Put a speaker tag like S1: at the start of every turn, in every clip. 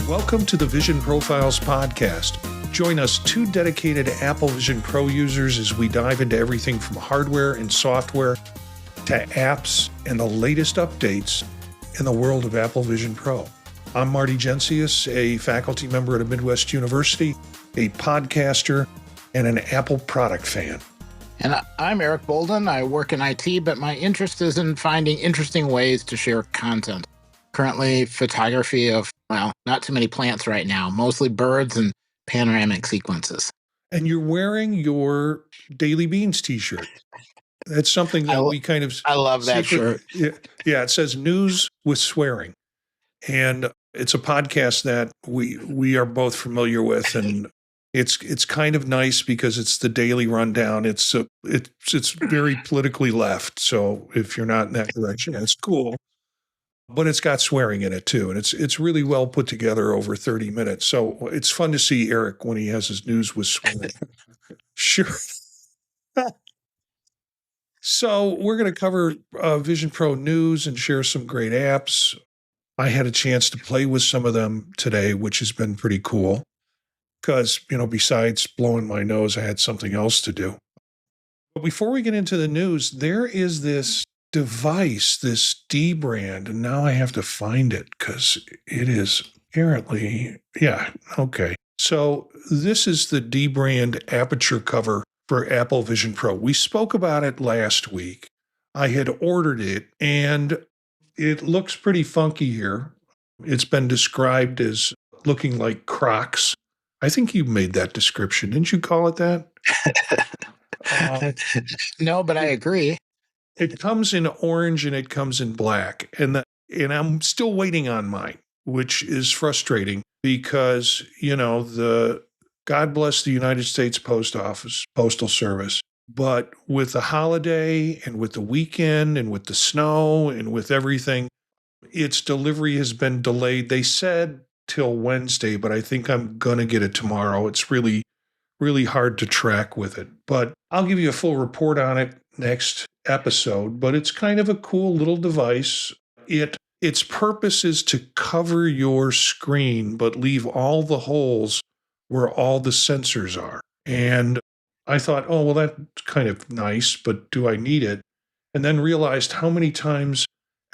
S1: Welcome to the Vision Profiles podcast. Join us, two dedicated Apple Vision Pro users, as we dive into everything from hardware and software to apps and the latest updates in the world of Apple Vision Pro. I'm Marty Jencius, a faculty member at a Midwest university, a podcaster, and an Apple product fan.
S2: And I'm Eric Bolden. I work in IT, but my interest is in finding interesting ways to share content. Currently, photography of, well, not too many plants right now, mostly birds and panoramic sequences.
S1: And you're wearing your Daily Beans t-shirt. That's something that we kind of...
S2: I love that shirt.
S1: Yeah, it says news with swearing. And it's a podcast that we are both familiar with, and it's kind of nice because it's the daily rundown. It's very politically left. So if you're not in that direction, it's cool. But it's got swearing in it too, and it's really well put together over 30 minutes. So it's fun to see Eric when he has his news with swearing. Sure. So we're going to cover Vision Pro news and share some great apps. I had a chance to play with some of them today, which has been pretty cool because, besides blowing my nose, I had something else to do. But before we get into the news, there is this device, this Dbrand, and now I have to find it because it is apparently, okay. So this is the Dbrand Aperture cover for Apple Vision Pro. We spoke about it last week. I had ordered it, and it looks pretty funky here. It's been described as looking like Crocs. I think you made that description. Didn't you call it that?
S2: No, but I agree.
S1: It comes in orange and it comes in black. And I'm still waiting on mine, which is frustrating because, God bless the United States Postal Service. But with the holiday and with the weekend and with the snow and with everything, its delivery has been delayed. They said till Wednesday, but I think I'm going to get it tomorrow. It's really, really hard to track with it. But I'll give you a full report on it next episode. But it's kind of a cool little device. Its purpose is to cover your screen, but leave all the holes where all the sensors are. And I thought, oh, well, that's kind of nice, but do I need it? And then realized how many times,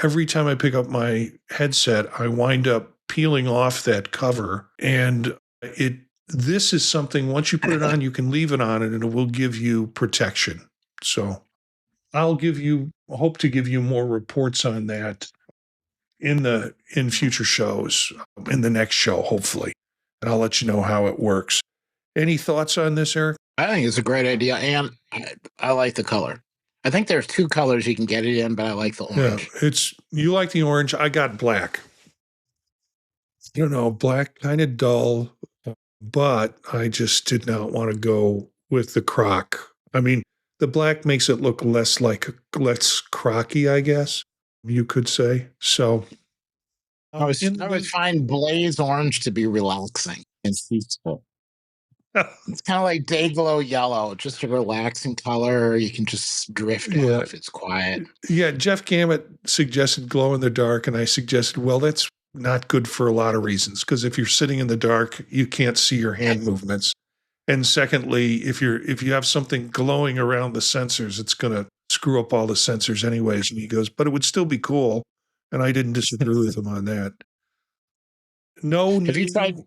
S1: every time I pick up my headset, I wind up peeling off that cover. And this is something, once you put it on, you can leave it on and it will give you protection. So hope to give you more reports on that in future shows, in the next show, hopefully. And I'll let you know how it works. Any thoughts on this, Eric?
S2: I think it's a great idea, and I like the color. I think there's two colors you can get it in, but I like the orange.
S1: Yeah, you like the orange. I got black. I don't know, black, kind of dull, but I just did not want to go with the croc. I mean, the black makes it look less crocky, I guess you could say. So
S2: I always find blaze orange to be relaxing and peaceful. It's kind of like day glow yellow, just a relaxing color. You can just drift off. It's quiet.
S1: Yeah, Jeff Gamet suggested glow in the dark, and I suggested, well, that's not good for a lot of reasons, because if you're sitting in the dark, you can't see your hand movements. And secondly, if you have something glowing around the sensors, it's going to screw up all the sensors anyways. And he goes, but it would still be cool. And I didn't disagree with him on that. No.
S2: Have you tried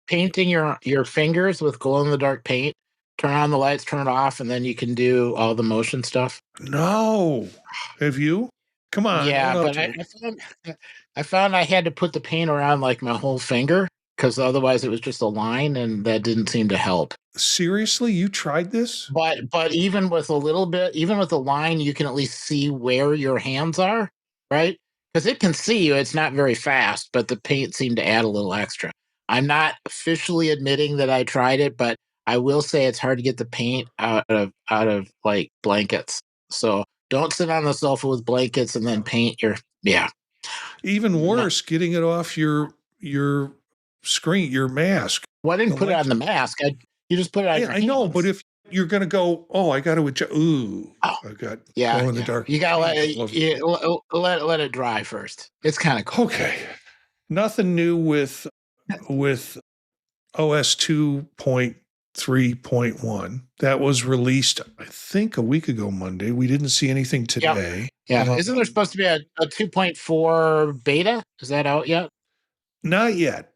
S2: painting your fingers with glow-in-the-dark paint? Turn on the lights, turn it off, and then you can do all the motion stuff?
S1: No. Have you? Come on.
S2: Yeah, but I found I had to put the paint around like my whole finger because otherwise it was just a line, and that didn't seem to help.
S1: Seriously? You tried this?
S2: But even with a little bit, even with a line, you can at least see where your hands are, right? Because it can see you. It's not very fast, but the paint seemed to add a little extra. I'm not officially admitting that I tried it, but I will say it's hard to get the paint out of like blankets. So don't sit on the sofa with blankets and then paint
S1: Even worse, getting it off your screen, your mask.
S2: Well, I didn't put it on the mask. You just put it on your hands.
S1: I know, but if you're going to go, I got to adjust. Ooh, I got glow in the dark.
S2: You got to let it dry first. It's kind of cool.
S1: Okay. Nothing new with with OS 2.3.1. That was released, I think, a week ago Monday. We didn't see anything
S2: Yep.
S1: today.
S2: Yeah. Isn't there supposed to be a 2.4 beta? Is that out yet?
S1: Not yet,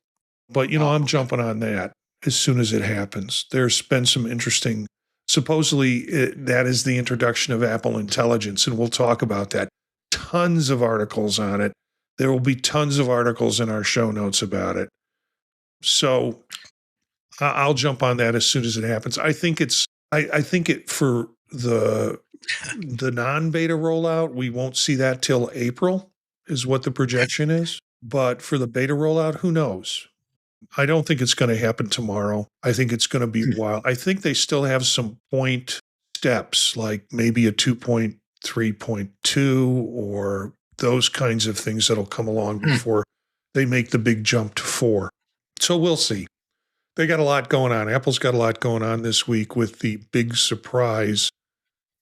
S1: but
S2: Oh,
S1: I'm
S2: okay.
S1: jumping on that as soon as it happens. There's been some interesting, supposedly that is the introduction of Apple Intelligence, and we'll talk about that. Tons of articles on it. There will be tons of articles in our show notes about it. So I'll jump on that as soon as it happens. I think I think it for the non-beta rollout, we won't see that till April is what the projection is. But for the beta rollout, who knows? I don't think it's going to happen tomorrow. I think it's going to be a while. I think they still have some point steps, like maybe a 2.3.2 or those kinds of things that'll come along before they make the big jump to 4. So we'll see. They got a lot going on. Apple's got a lot going on this week with the big surprise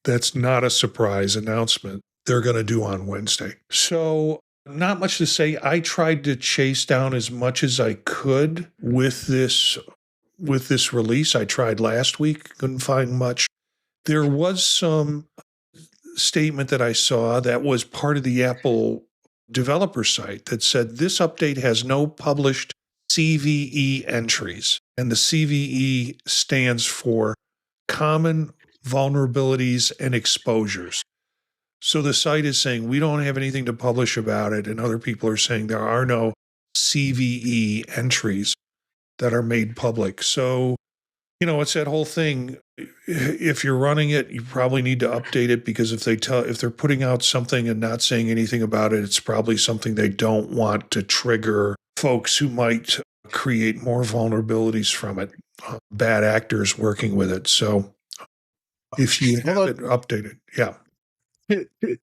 S1: that's not a surprise announcement they're going to do on Wednesday. So not much to say. I tried to chase down as much as I could with this release. I tried last week, couldn't find much. There was some statement that I saw that was part of the Apple developer site that said this update has no published CVE entries. And the CVE stands for Common Vulnerabilities and Exposures. So the site is saying we don't have anything to publish about it, and other people are saying there are no CVE entries that are made public. So, it's that whole thing. If you're running it, you probably need to update it, because if they're putting out something and not saying anything about it, it's probably something they don't want to trigger folks who might create more vulnerabilities from it, bad actors working with it. So if you have it updated, yeah.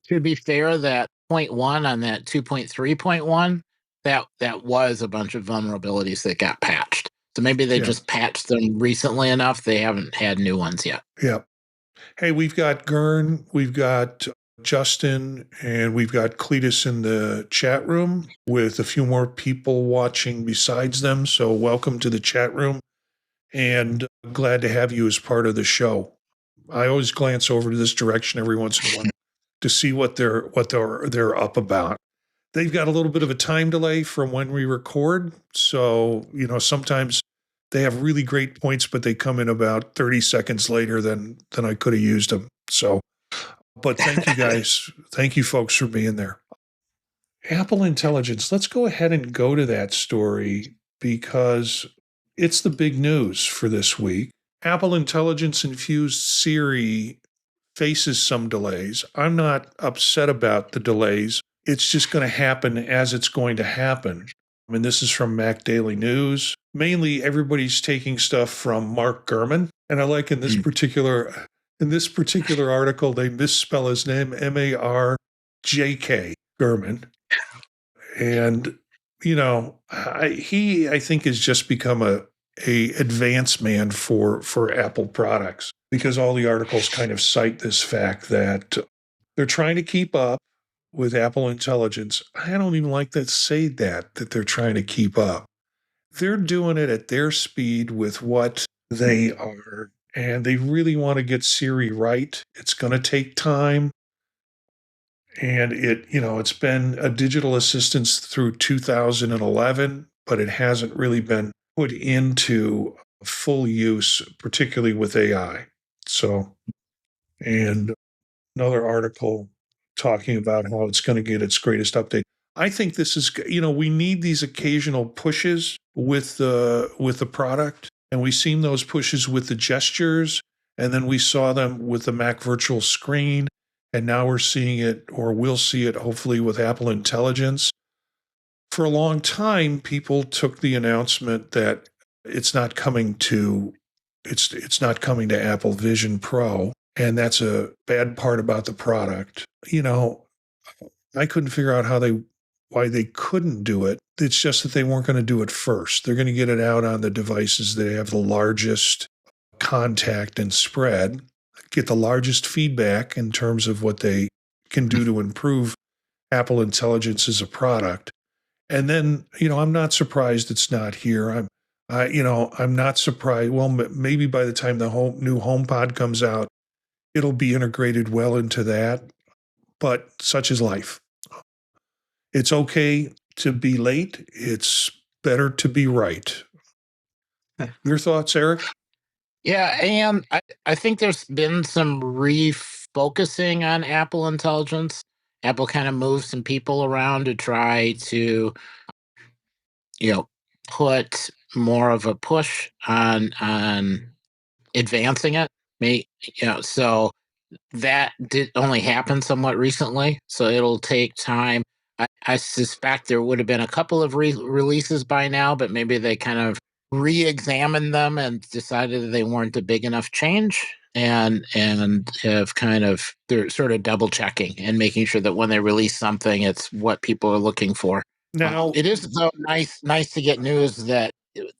S2: To be fair, that 0.1 on that 2.3.1, that was a bunch of vulnerabilities that got patched. So maybe they just patched them recently enough. They haven't had new ones yet.
S1: Yeah. Hey, we've got Gern, we've got Justin, and we've got Cletus in the chat room with a few more people watching besides them. So welcome to the chat room, and glad to have you as part of the show. I always glance over to this direction every once in a while to see what they're up about. They've got a little bit of a time delay from when we record, so sometimes they have really great points, but they come in about 30 seconds later than I could have used them. So, but thank you guys, thank you folks for being there. Apple Intelligence. Let's go ahead and go to that story because it's the big news for this week. Apple Intelligence-infused Siri faces some delays. I'm not upset about the delays. It's just going to happen as it's going to happen. I mean, this is from Mac Daily News. Mainly, everybody's taking stuff from Mark Gurman, and I like in this particular article they misspell his name, Marjk Gurman, and I think has just become a advanced man for Apple products, because all the articles kind of cite this fact that they're trying to keep up with Apple Intelligence. I don't even like to say that they're trying to keep up. They're doing it at their speed with what they are, and they really want to get Siri right. It's going to take time. And it's been a digital assistant through 2011, but it hasn't really been put into full use, particularly with AI. So, and another article talking about how it's going to get its greatest update. I think this is, we need these occasional pushes with the product, and we've seen those pushes with the gestures, and then we saw them with the Mac Virtual Screen, and now we're seeing it, or we'll see it hopefully with Apple Intelligence. For a long time, people took the announcement that it's not coming to Apple Vision Pro, and that's a bad part about the product. I couldn't figure out why they couldn't do it. It's just that they weren't going to do it first. They're going to get it out on the devices that have the largest contact and spread, get the largest feedback in terms of what they can do to improve Apple Intelligence as a product. And then, I'm not surprised it's not here. I'm not surprised. Well, maybe by the time the new HomePod comes out, it'll be integrated well into that. But such is life. It's okay to be late. It's better to be right. Your thoughts, Eric?
S2: Yeah, and I think there's been some refocusing on Apple Intelligence. Apple kind of moved some people around to try to, put more of a push on advancing it. So that did only happen somewhat recently, so it'll take time. I suspect there would have been a couple of releases by now, but maybe they kind of re-examined them and decided that they weren't a big enough change, and have kind of, they're sort of double checking and making sure that when they release something, it's what people are looking for.
S1: Now,
S2: it is though nice to get news that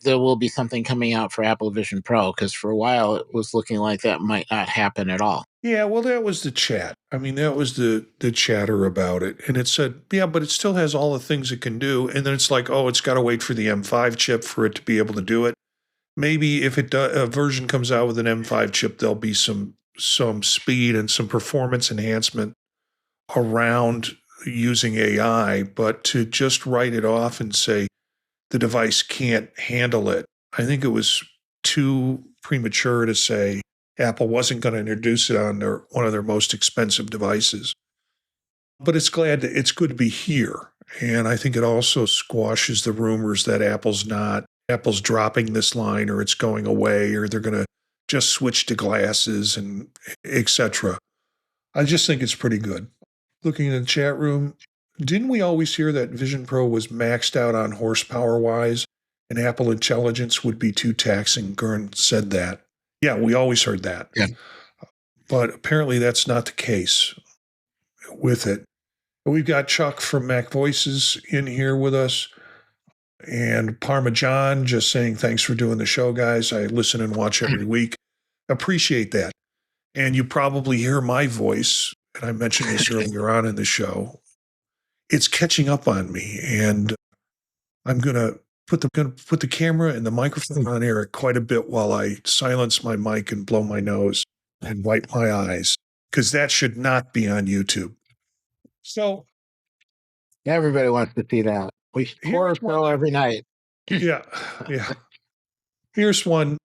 S2: there will be something coming out for Apple Vision Pro, because for a while it was looking like that might not happen at all.
S1: yeah, well, that was the chat. I mean, that was the chatter about it. And it said, yeah, but it still has all the things it can do. And then it's like, oh, it's got to wait for the M5 chip for it to be able to do it. Maybe if a version comes out with an M5 chip, there'll be some speed and some performance enhancement around using AI. But to just write it off and say the device can't handle it, I think it was too premature to say Apple wasn't going to introduce it on one of their most expensive devices. But it's good to be here. And I think it also squashes the rumors that Apple's dropping this line, or it's going away, or they're going to just switch to glasses and etc. I just think it's pretty good. Looking in the chat room, didn't we always hear that Vision Pro was maxed out on horsepower wise and Apple Intelligence would be too taxing? Gurn said that. Yeah, we always heard that.
S2: Yeah.
S1: But apparently that's not the case with it. We've got Chuck from Mac Voices in here with us, and Parmesan just saying, thanks for doing the show, guys. I listen and watch every week. Appreciate that. And you probably hear my voice, and I mentioned this earlier on in the show. It's catching up on me, and I'm going to put the camera and the microphone on Eric quite a bit while I silence my mic and blow my nose and wipe my eyes, because that should not be on YouTube. So
S2: everybody wants to see that. We pour a show every night.
S1: Yeah. Here's one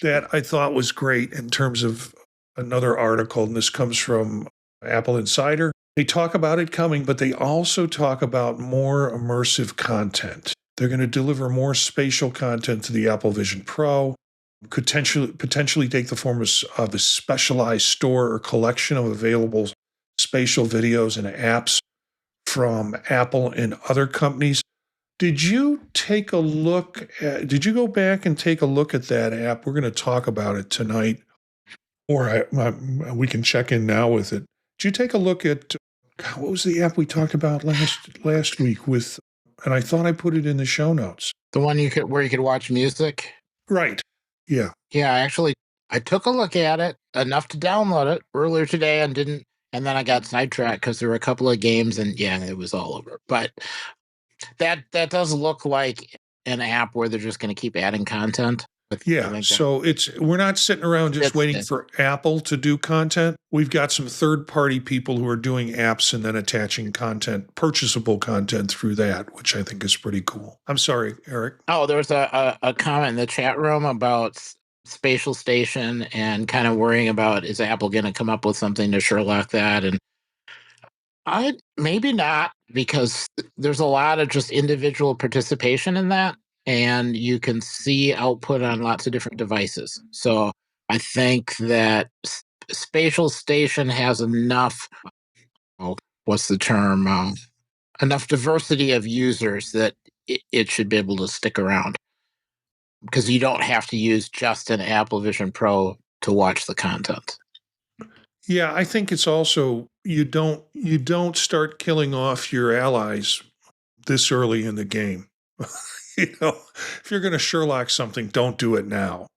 S1: that I thought was great in terms of another article, and this comes from Apple Insider. They talk about it coming, but they also talk about more immersive content. They're going to deliver more spatial content to the Apple Vision Pro, potentially take the form of a specialized store or collection of available spatial videos and apps from Apple and other companies. Did you go back and take a look at that app? We're going to talk about it tonight, or we can check in now with it. Did you take a look at, what was the app we talked about last week with, and I thought I put it in the show notes.
S2: The one where you could watch music?
S1: Right. Yeah.
S2: Yeah, I took a look at it, enough to download it earlier today, and then I got sidetracked because there were a couple of games, and yeah, it was all over. But that does look like an app where they're just going to keep adding content.
S1: Yeah, so we're not sitting around just waiting for Apple to do content. We've got some third-party people who are doing apps and then attaching content, purchasable content through that, which I think is pretty cool. I'm sorry, Eric.
S2: Oh, there was a comment in the chat room about Spatial Station and kind of worrying about, is Apple going to come up with something to Sherlock that? And maybe not, because there's a lot of just individual participation in that, and you can see output on lots of different devices. So I think that Spatial Station has enough, what's the term? Enough diversity of users that it should be able to stick around, because you don't have to use just an Apple Vision Pro to watch the content.
S1: Yeah, I think it's also, you don't start killing off your allies this early in the game. If you're going to Sherlock something, don't do it now.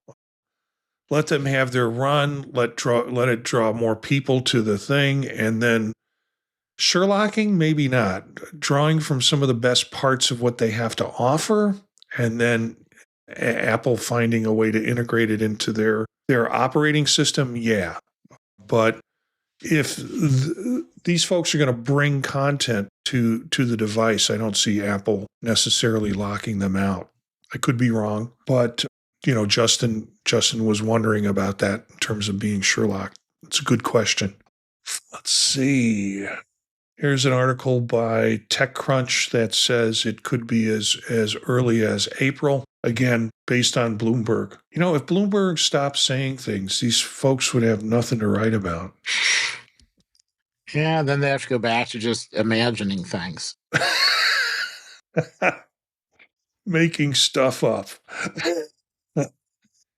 S1: Let them have their run. Let it draw more people to the thing, and then Sherlocking, maybe not. Drawing from some of the best parts of what they have to offer, and then Apple finding a way to integrate it into their operating system, yeah. But if these folks are going to bring content to the device, I don't see Apple necessarily locking them out. I could be wrong, but Justin was wondering about that in terms of being Sherlock. It's a good question. Let's see. Here's an article by TechCrunch that says it could be as early as April. Again, based on Bloomberg. If Bloomberg stopped saying things, these folks would have nothing to write about.
S2: Yeah, then they have to go back to just imagining things.
S1: Making stuff up.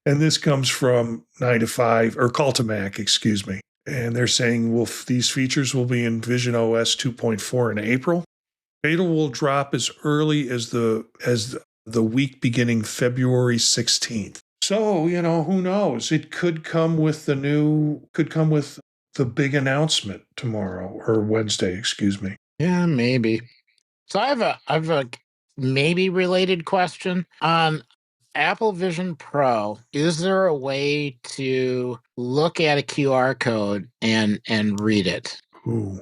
S1: And this comes from 9 to 5, or Call to Mac, excuse me. And they're saying, these features will be in visionOS 2.4 in April. Beta will drop as early as the week beginning February 16th. So, who knows? It could come with the big announcement tomorrow, or Wednesday, excuse me.
S2: Yeah, maybe. So I have a maybe related question on Apple Vision Pro. Is there a way to look at a QR code and read it?
S1: Ooh.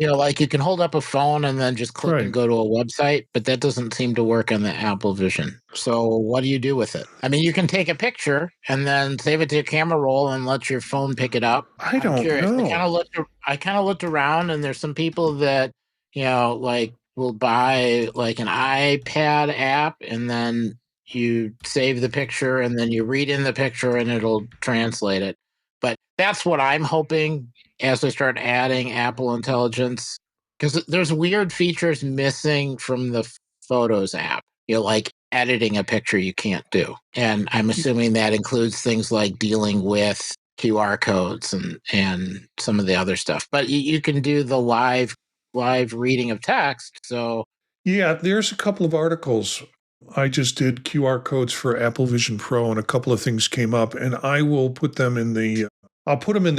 S2: Like you can hold up a phone and then just click and go to a website, but that doesn't seem to work on the Apple Vision. So what do you do with it? I mean, you can take a picture and then save it to your camera roll and let your phone pick it up.
S1: I don't know.
S2: I kind of looked around, and there's some people that, like will buy like an iPad app, and then you save the picture and then you read in the picture and it'll translate it. But that's what I'm hoping as they start adding Apple Intelligence, because there's weird features missing from the Photos app. Like editing a picture you can't do. And I'm assuming that includes things like dealing with QR codes and some of the other stuff. But you can do the live reading of text. So
S1: yeah, there's a couple of articles. I just did QR codes for Apple Vision Pro, and a couple of things came up, and I will put them in the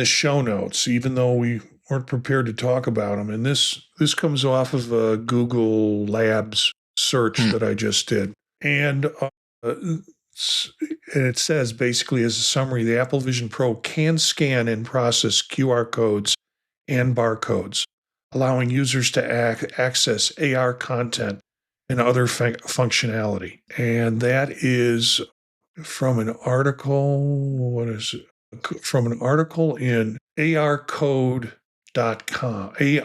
S1: show notes, even though we weren't prepared to talk about them. And this comes off of a Google Labs search that I just did. And it says, basically as a summary, the Apple Vision Pro can scan and process QR codes and barcodes, allowing users to access AR content and other functionality. And that is from an article. What is it? From an article in arcode.com,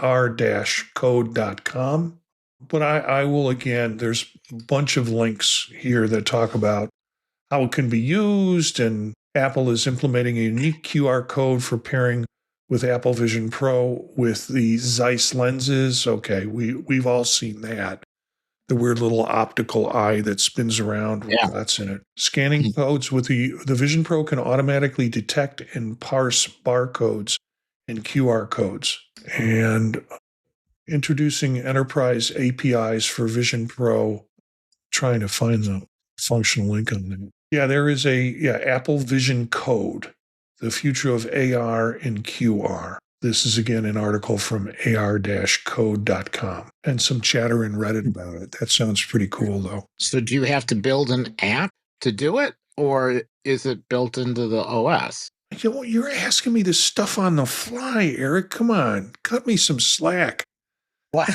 S1: ar-code.com. But I will, again, there's a bunch of links here that talk about how it can be used, and Apple is implementing a unique QR code for pairing with Apple Vision Pro with the Zeiss lenses. Okay, we've all seen that. The weird little optical eye that spins around.
S2: Yeah.
S1: That's in it. Scanning codes with the Vision Pro can automatically detect and parse barcodes and QR codes. And introducing enterprise APIs for Vision Pro, trying to find the functional link on that. Yeah, there is Apple Vision Code, the future of AR and QR. This is, again, an article from ar-code.com, and some chatter in Reddit about it. That sounds pretty cool, though.
S2: So do you have to build an app to do it, or is it built into the OS?
S1: You're asking me this stuff on the fly, Eric. Come on, cut me some slack.
S2: What?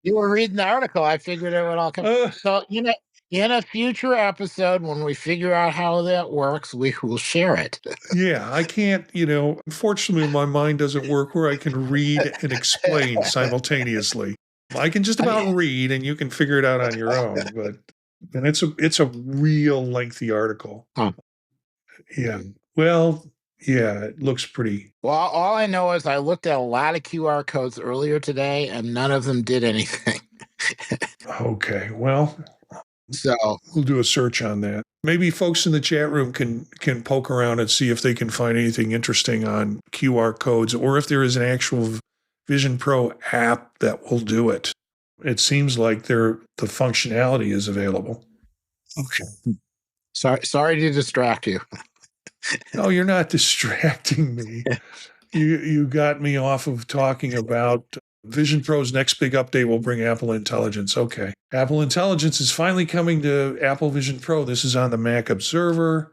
S2: You were reading the article. I figured it would all come. So, in a future episode, when we figure out how that works, we will share it.
S1: Yeah, I can't, unfortunately, my mind doesn't work where I can read and explain simultaneously. I can just about read, and you can figure it out on your own. And it's a real lengthy article.
S2: Huh.
S1: Yeah. Well, yeah, it looks pretty.
S2: Well, all I know is I looked at a lot of QR codes earlier today, and none of them did anything.
S1: Okay. Well,
S2: so
S1: we'll do a search on that. Maybe folks in the chat room can poke around and see if they can find anything interesting on QR codes, or if there is an actual Vision Pro app that will do it. It seems like the functionality is available. Okay.
S2: Sorry to distract you.
S1: No, you're not distracting me. You got me off of talking about Vision Pro's next big update will bring Apple Intelligence. Okay. Apple Intelligence is finally coming to Apple Vision Pro. This is on the Mac Observer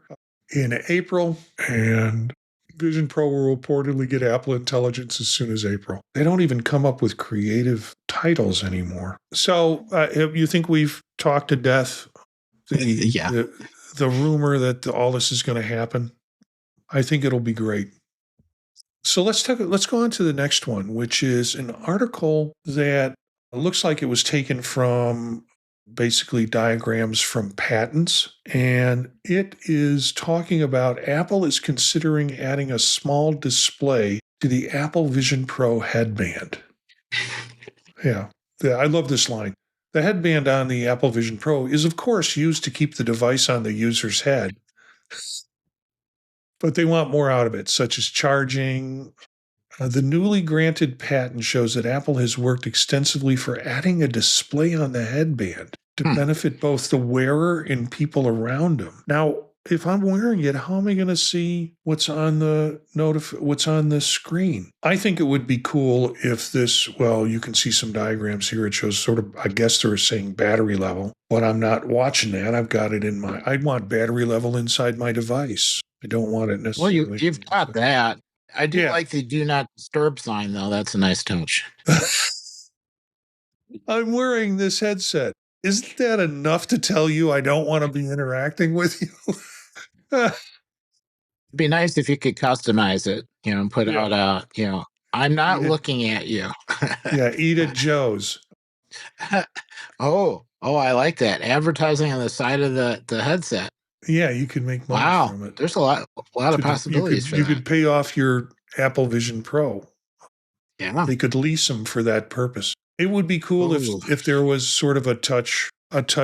S1: in April, and Vision Pro will reportedly get Apple Intelligence as soon as April. They don't even come up with creative titles anymore. So you think we've talked to death the rumor that all this is going to happen? I think it'll be great. So let's go on to the next one, which is an article that looks like it was taken from basically diagrams from patents. And it is talking about Apple is considering adding a small display to the Apple Vision Pro headband. Yeah, I love this line. The headband on the Apple Vision Pro is, of course, used to keep the device on the user's head. But they want more out of it, such as charging. The newly granted patent shows that Apple has worked extensively for adding a display on the headband to benefit both the wearer and people around them. Now, if I'm wearing it, how am I going to see what's on the screen? I think it would be cool if you can see some diagrams here. It shows sort of, I guess they're saying battery level, but I'm not watching that. I've got it I'd want battery level inside my device. I don't want it necessarily.
S2: Well, you've got that. I do like the do not disturb sign, though. That's a nice touch.
S1: I'm wearing this headset. Isn't that enough to tell you I don't want to be interacting with you?
S2: It'd be nice if you could customize it, and put out I'm not looking at you.
S1: Yeah, eat at Joe's.
S2: Oh, I like that. Advertising on the side of the headset.
S1: Yeah, you could make money from it.
S2: There's a lot of possibilities for that.
S1: You could pay off your Apple Vision Pro.
S2: Yeah.
S1: They could lease them for that purpose. It would be cool if there was sort of a touch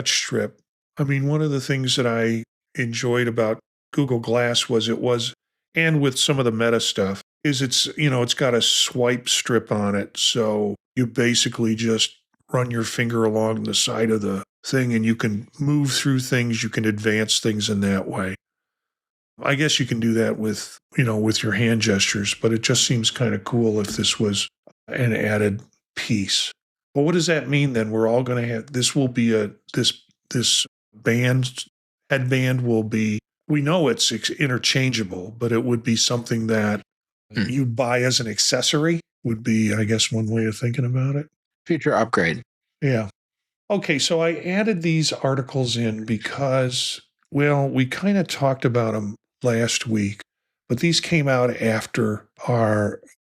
S1: strip. I mean, one of the things that I enjoyed about Google Glass and with some of the Meta stuff, is it's got a swipe strip on it. So you basically just run your finger along the side of the thing and you can move through things. You can advance things in that way. I guess you can do that with your hand gestures, but it just seems kind of cool if this was an added piece. Well, what does that mean then? We're all going to have, this will be this headband will be, we know it's interchangeable, but it would be something that you buy as an accessory would be, I guess, one way of thinking about it.
S2: Future upgrade.
S1: Yeah. Okay, so I added these articles in because, we kind of talked about them last week, but these came out after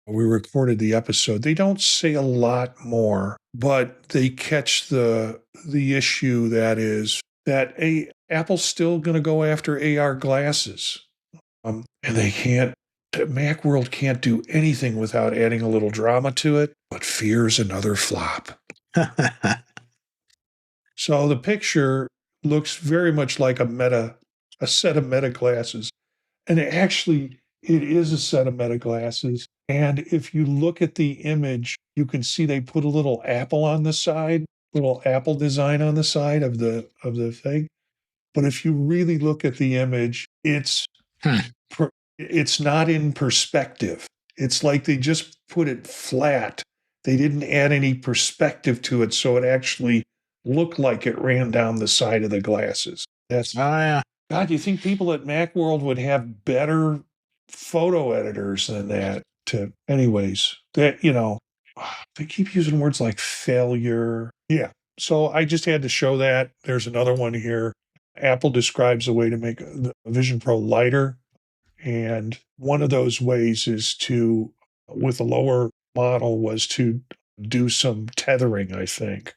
S1: we recorded the episode. They don't say a lot more, but they catch the issue that Apple's still going to go after AR glasses, and they can't. Macworld can't do anything without adding a little drama to it, but fears another flop. So the picture looks very much like a set of Meta glasses. And it is a set of Meta glasses. And if you look at the image, you can see they put a little apple on the side, little apple design on the side of the thing. But if you really look at the image, it's not in perspective. It's like they just put it flat. They didn't add any perspective to it, so it actually looked like it ran down the side of the glasses. God, you think people at Macworld would have better photo editors than that? Anyways, they keep using words like failure. Yeah. So I just had to show that. There's another one here. Apple describes a way to make the Vision Pro lighter. And one of those ways is with a lower model, was to do some tethering, I think.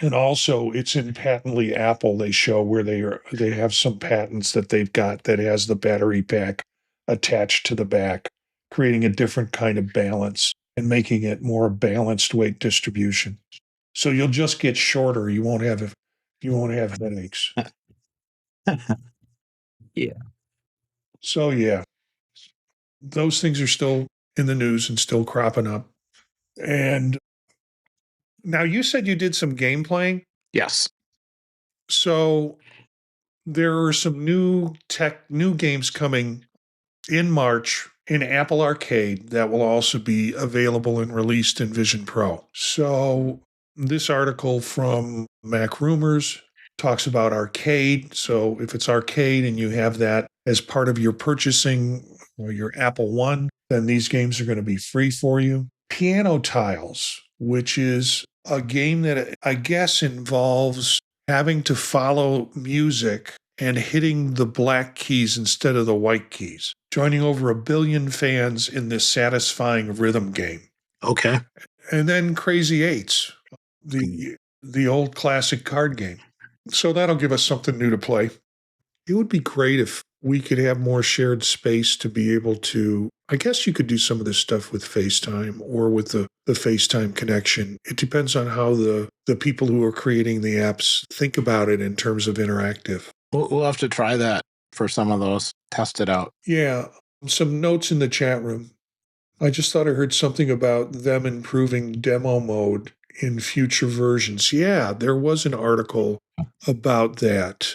S1: And also, it's in Patently Apple. They show where they have some patents that they've got that has the battery pack attached to the back, creating a different kind of balance and making it more balanced weight distribution. So you'll just get shorter. You won't have headaches.
S2: Yeah.
S1: So yeah, those things are still in the news and still cropping up. And now you said you did some game playing?
S2: Yes.
S1: So there are some new games coming in March in Apple Arcade that will also be available and released in Vision Pro. So this article from Mac Rumors talks about arcade. So if it's arcade and you have that as part of your purchasing or your Apple One, then these games are going to be free for you. Piano Tiles, which is a game that I guess involves having to follow music and hitting the black keys instead of the white keys, joining over 1 billion fans in this satisfying rhythm game.
S2: Okay.
S1: And then Crazy Eights, the old classic card game. So that'll give us something new to play. It would be great if we could have more shared space to be able to, I guess you could do some of this stuff with FaceTime or with the FaceTime connection. It depends on how the people who are creating the apps think about it in terms of interactive.
S2: We'll have to try that for some of those, test it out.
S1: Yeah. Some notes in the chat room. I just thought I heard something about them improving demo mode in future versions. Yeah, there was an article about that.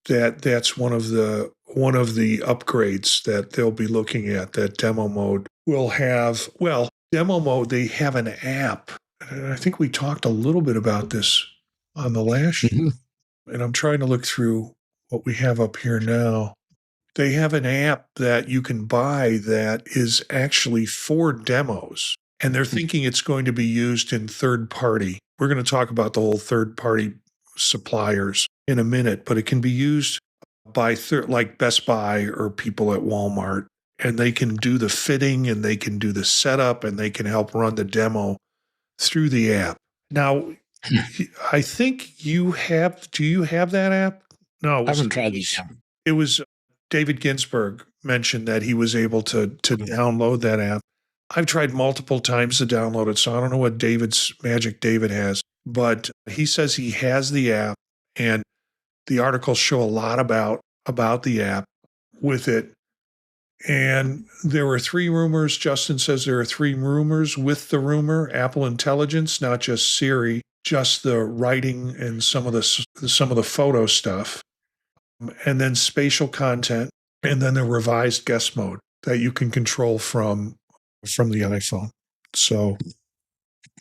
S1: That's one of the upgrades that they'll be looking at. That demo mode will have. Well, demo mode, they have an app. And I think we talked a little bit about this on the last show. And I'm trying to look through what we have up here now. They have an app that you can buy that is actually for demos. And they're thinking it's going to be used in third party. We're going to talk about the whole third party suppliers in a minute, but it can be used by like Best Buy or people at Walmart. And they can do the fitting and they can do the setup and they can help run the demo through the app. Now, I think do you have that app? No,
S2: I haven't tried these yet.
S1: It was David Ginsburg mentioned that he was able to download that app. I've tried multiple times to download it, so I don't know what Magic David has, but he says he has the app, and the articles show a lot about the app with it. And there were 3 rumors. Justin says there are 3 rumors with the rumor: Apple Intelligence, not just Siri, just the writing and some of the photo stuff, and then spatial content, and then the revised guest mode that you can control from the iPhone. So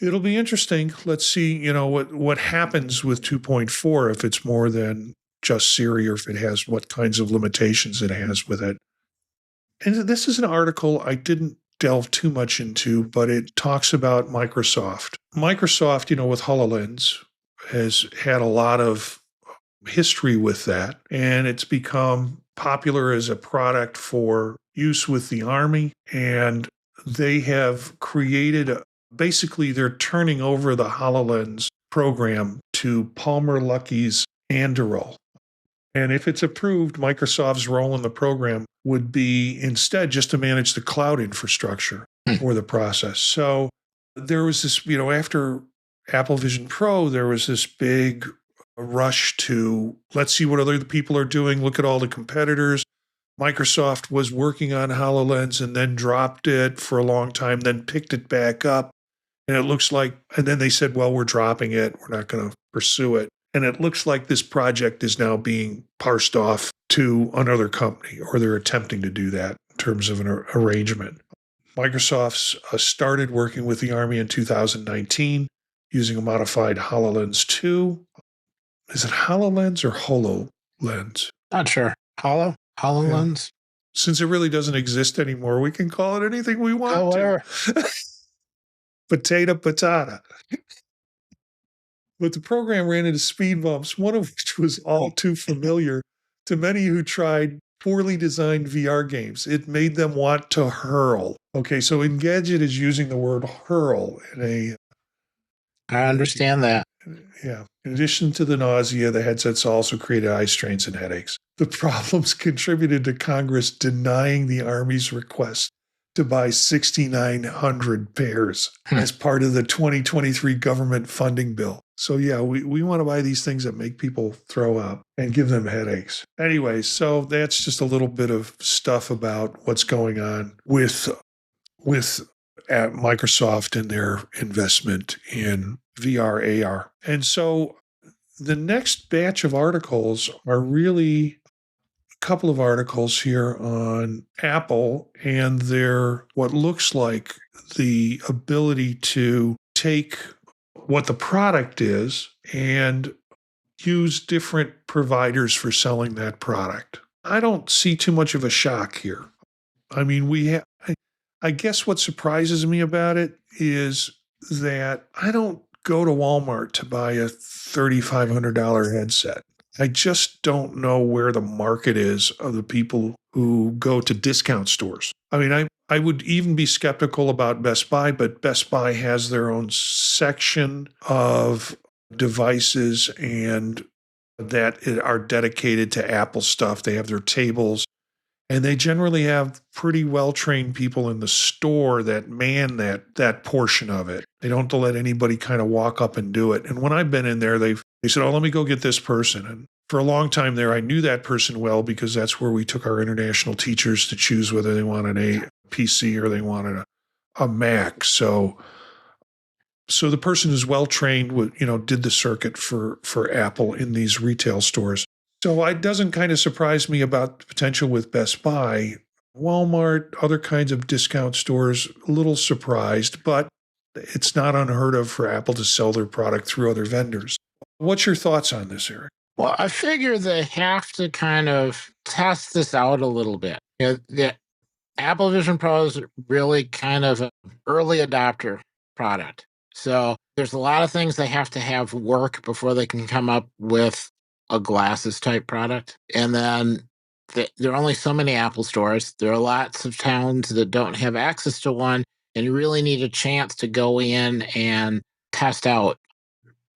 S1: it'll be interesting. Let's see, what happens with 2.4, if it's more than just Siri or if it has what kinds of limitations it has with it. And this is an article I didn't delve too much into, but it talks about Microsoft. Microsoft, with HoloLens, has had a lot of history with that, and it's become popular as a product for use with the Army, and they have created basically they're turning over the HoloLens program to Palmer Luckey's Anduril. And if it's approved, Microsoft's role in the program would be instead just to manage the cloud infrastructure for the process. So there was this, after Apple Vision Pro, there was this big rush to let's see what other people are doing. Look at all the competitors. Microsoft was working on HoloLens and then dropped it for a long time, then picked it back up. And it looks like, and then they said, well, we're dropping it. We're not going to pursue it. And it looks like this project is now being parsed off to another company, or they're attempting to do that in terms of an arrangement. Microsoft's started working with the Army in 2019 using a modified HoloLens 2. Is it HoloLens or HoloLens?
S2: Not sure. HoloLens?
S1: Yeah. Since it really doesn't exist anymore, we can call it anything we want
S2: whatever.
S1: Patata. But the program ran into speed bumps, one of which was all too familiar to many who tried poorly designed VR games. It made them want to hurl. Okay, so Engadget is using the word hurl in a...
S2: I understand that.
S1: Yeah. In addition to the nausea, the headsets also created eye strains and headaches. The problems contributed to Congress denying the Army's request to buy 6,900 pairs as part of the 2023 government funding bill. So yeah, we want to buy these things that make people throw up and give them headaches. Anyway, so that's just a little bit of stuff about what's going on with at Microsoft and their investment in VR, AR. And so the next batch of articles are really couple of articles here on Apple and their what looks like the ability to take what the product is and use different providers for selling that product. I don't see too much of a shock here. I mean, I guess what surprises me about it is that I don't go to Walmart to buy a $3,500 headset. I just don't know where the market is of the people who go to discount stores. I mean, I would even be skeptical about Best Buy, but Best Buy has their own section of devices and that are dedicated to Apple stuff. They have their tables, and they generally have pretty well-trained people in the store that man that portion of it. They don't let anybody kind of walk up and do it. And when I've been in there, they said, "Oh, let me go get this person." And for a long time there, I knew that person well because that's where we took our international teachers to choose whether they wanted a PC or they wanted a Mac. So the person who's well trained did the circuit for Apple in these retail stores. So it doesn't kind of surprise me about the potential with Best Buy. Walmart, other kinds of discount stores, a little surprised, but it's not unheard of for Apple to sell their product through other vendors. What's your thoughts on this, Eric?
S2: Well, I figure they have to kind of test this out a little bit. The Apple Vision Pro is really kind of an early adopter product. So there's a lot of things they have to have work before they can come up with a glasses type product. And then there are only so many Apple stores. There are lots of towns that don't have access to one, and you really need a chance to go in and test out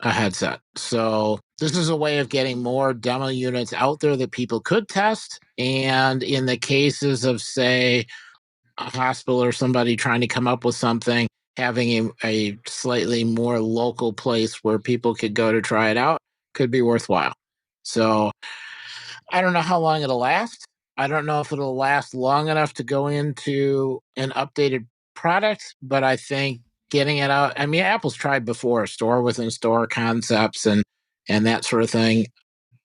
S2: a headset. So this is a way of getting more demo units out there that people could test. And in the cases of, say, a hospital or somebody trying to come up with something, having a slightly more local place where people could go to try it out could be worthwhile. So I don't know how long it'll last. I don't know if it'll last long enough to go into an updated product, but I think getting it out, I mean, Apple's tried before store within store concepts and that sort of thing.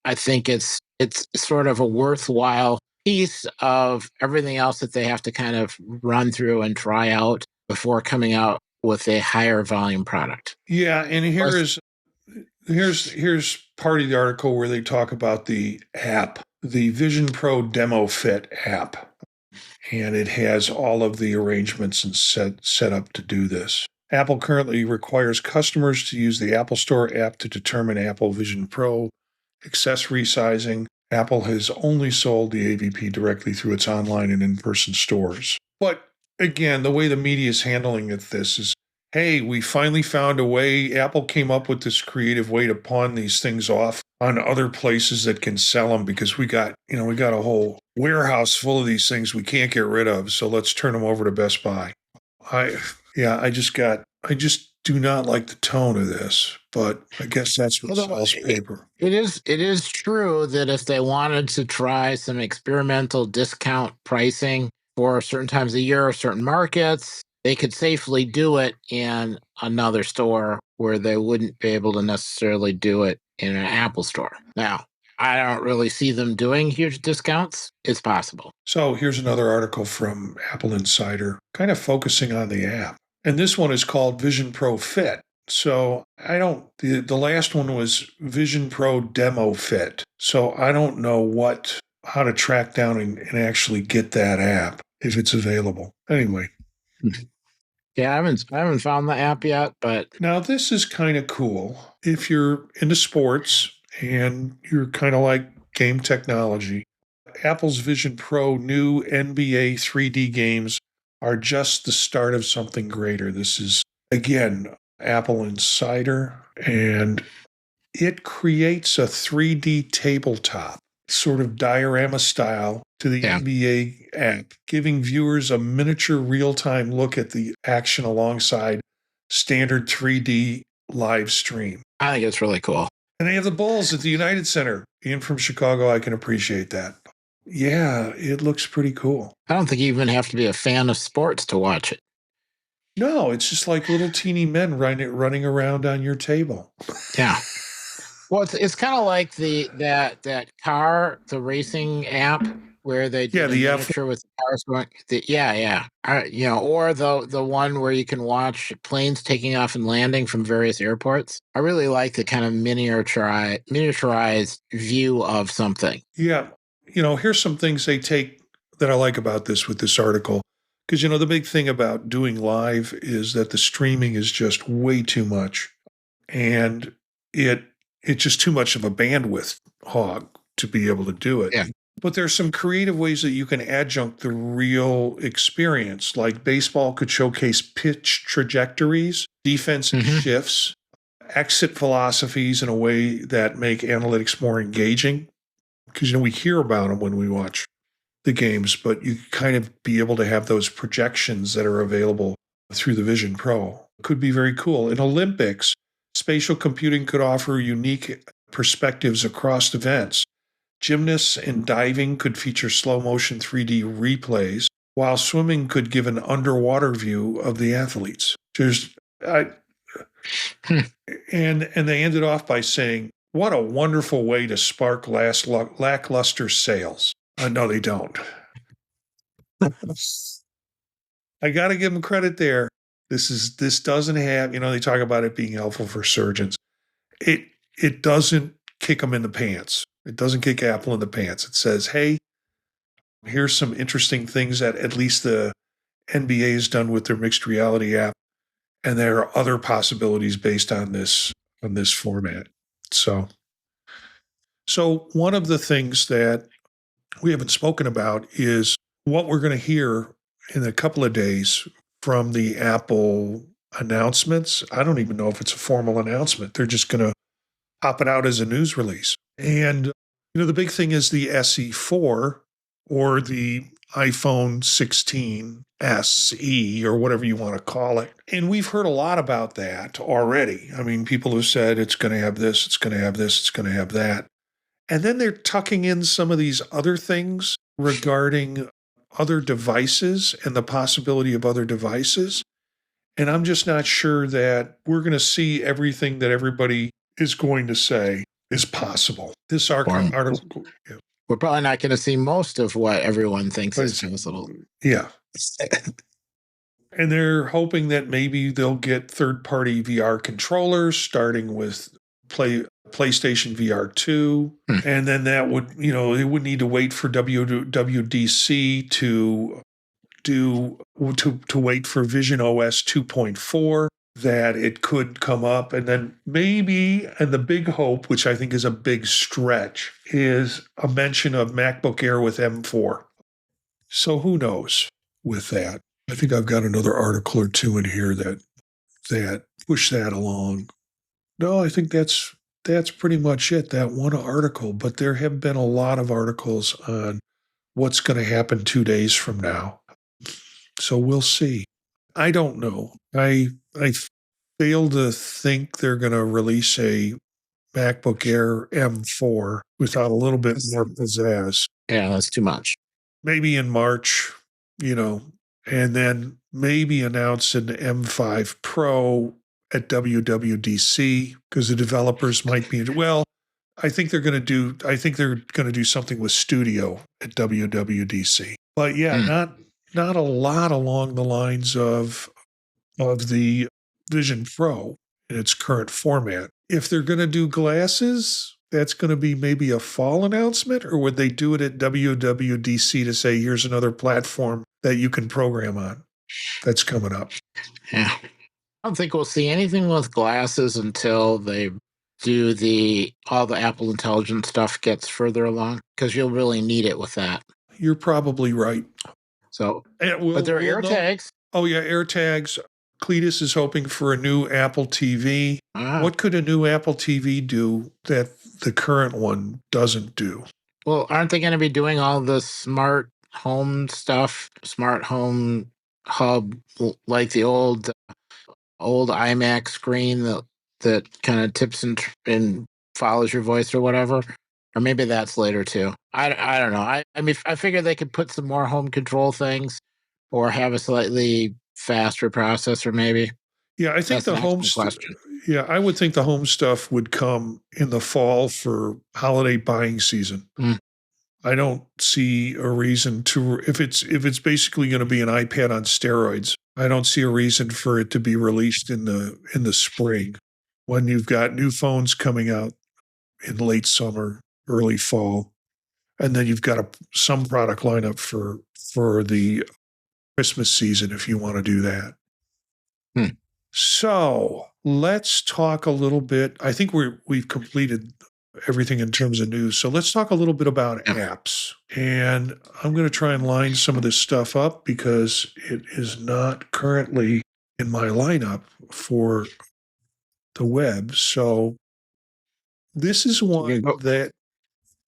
S2: I think it's sort of a worthwhile piece of everything else that they have to kind of run through and try out before coming out with a higher volume product.
S1: Yeah, and here's part of the article where they talk about the app, the Vision Pro Demo Fit app, and it has all of the arrangements and set up to do this. Apple currently requires customers to use the Apple Store app to determine Apple Vision Pro accessory sizing. Apple has only sold the AVP directly through its online and in-person stores. But again, the way the media is handling this is, hey, we finally found a way. Apple came up with this creative way to pawn these things off on other places that can sell them because we got a whole warehouse full of these things we can't get rid of. So let's turn them over to Best Buy. I just do not like the tone of this, but I guess that's what sells paper.
S2: It is true that if they wanted to try some experimental discount pricing for certain times of year or certain markets, they could safely do it in another store where they wouldn't be able to necessarily do it in an Apple store. Now, I don't really see them doing huge discounts. It's possible.
S1: So here's another article from Apple Insider, kind of focusing on the app. And this one is called Vision Pro Fit. So the last one was Vision Pro Demo Fit. So I don't know how to track down and actually get that app if it's available. Anyway.
S2: Yeah, I haven't found the app yet, but
S1: now this is kind of cool. If you're into sports and you're kind of like game technology, Apple's Vision Pro new NBA 3D games are just the start of something greater. This is, again, Apple Insider, and it creates a 3D tabletop, sort of diorama style, to the NBA app, giving viewers a miniature real-time look at the action alongside standard 3D live stream.
S2: I think it's really cool.
S1: And they have the Bulls at the United Center. Being from Chicago, I can appreciate that. Yeah, it looks pretty cool.
S2: I don't think you even have to be a fan of sports to watch it.
S1: No, it's just like little teeny men running around on your table.
S2: Yeah. Well, it's kind of like that car, the racing app where they
S1: Yeah,
S2: did a
S1: the F.
S2: miniature with the cars going. Yeah, yeah. Or the one where you can watch planes taking off and landing from various airports. I really like the kind of miniaturized view of something.
S1: Yeah, here's some things they take that I like about this with this article. Because, the big thing about doing live is that the streaming is just way too much. And it it's just too much of a bandwidth hog to be able to do it.
S2: Yeah.
S1: But there's some creative ways that you can adjunct the real experience. Like baseball could showcase pitch trajectories, defensive
S2: Hmm.
S1: shifts, exit philosophies in a way that make analytics more engaging. Because we hear about them when we watch the games, but you kind of be able to have those projections that are available through the Vision Pro. Could be very cool. In Olympics, spatial computing could offer unique perspectives across events. Gymnasts and diving could feature slow motion 3D replays, while swimming could give an underwater view of the athletes. There's, I, and they ended off by saying, "What a wonderful way to spark lackluster sales." No, they don't. I got to give them credit there. This doesn't have, they talk about it being helpful for surgeons. It doesn't kick them in the pants. It doesn't kick Apple in the pants. It says, hey, here's some interesting things that at least the NBA has done with their mixed reality app, and there are other possibilities based on this format. So one of the things that we haven't spoken about is what we're going to hear in a couple of days from the Apple announcements. I don't even know if it's a formal announcement. They're just going to pop it out as a news release. And, the big thing is the SE4 or the iPhone 16 SE or whatever you want to call it. And we've heard a lot about that already. I mean, people have said it's going to have this, it's going to have this, it's going to have that. And then they're tucking in some of these other things regarding other devices and the possibility of other devices. And I'm just not sure that we're going to see everything that everybody is going to say is possible. This article, yeah.
S2: We're probably not going to see most of what everyone thinks is possible.
S1: Yeah. And they're hoping that maybe they'll get third-party VR controllers, starting with PlayStation VR 2. And then that would, they would need to wait for WWDC to wait for visionOS 2.4, that it could come up. And then maybe, and the big hope, which I think is a big stretch, is a mention of MacBook Air with M4. So who knows with that? I think I've got another article or two in here that push that along. No, I think that's pretty much it, that one article. But there have been a lot of articles on what's going to happen 2 days from now. So we'll see. I don't know. I fail to think they're going to release a MacBook Air M4 without a little bit more pizzazz.
S2: Yeah, that's too much.
S1: Maybe in March, and then maybe announce an M5 Pro at WWDC, because the developers might be, I think they're going to do something with Studio at WWDC. But yeah, not a lot along the lines of the Vision Pro in its current format. If they're going to do glasses, that's going to be maybe a fall announcement, or would they do it at WWDC to say, here's another platform that you can program on that's coming up?
S2: Yeah. I don't think we'll see anything with glasses until they do all the Apple Intelligence stuff gets further along, because you'll really need it with that.
S1: You're probably right.
S2: So, but there are AirTags.
S1: Oh yeah, AirTags. Cletus is hoping for a new Apple TV. What could a new Apple TV do that the current one doesn't do?
S2: Well, aren't they going to be doing all the smart home stuff, smart home hub, like the old iMac screen that kind of tips and follows your voice or whatever? Or maybe that's later too. I don't know. I mean, I figured they could put some more home control things, or have a slightly faster processor, maybe.
S1: Yeah, I think the home Yeah, I would think the home stuff would come in the fall for holiday buying season.
S2: Mm.
S1: I don't see a reason to if it's basically going to be an iPad on steroids. I don't see a reason for it to be released in the spring when you've got new phones coming out in late summer, early fall, and then you've got some product lineup for the Christmas season if you want to do that.
S2: Hmm.
S1: So let's talk a little bit. I think we've completed everything in terms of news. So let's talk a little bit about apps. And I'm going to try and line some of this stuff up because it is not currently in my lineup for the web. So this is one that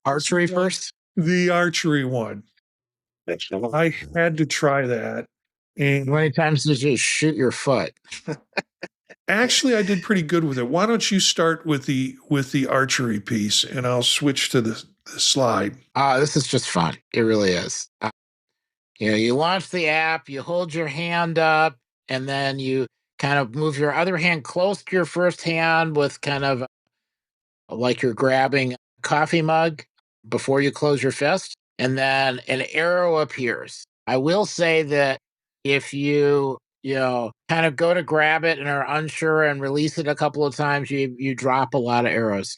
S2: archery first.
S1: The archery one. I had to try that. And
S2: how many times did you shoot your foot?
S1: Actually, I did pretty good with it. Why don't you start with the archery piece, and I'll switch to the slide.
S2: This is just fun. It really is. You launch the app, you hold your hand up, and then you kind of move your other hand close to your first hand with kind of like you're grabbing a coffee mug before you close your fist, and then an arrow appears. I will say that if you kind of go to grab it and are unsure and release it a couple of times, you drop a lot of arrows,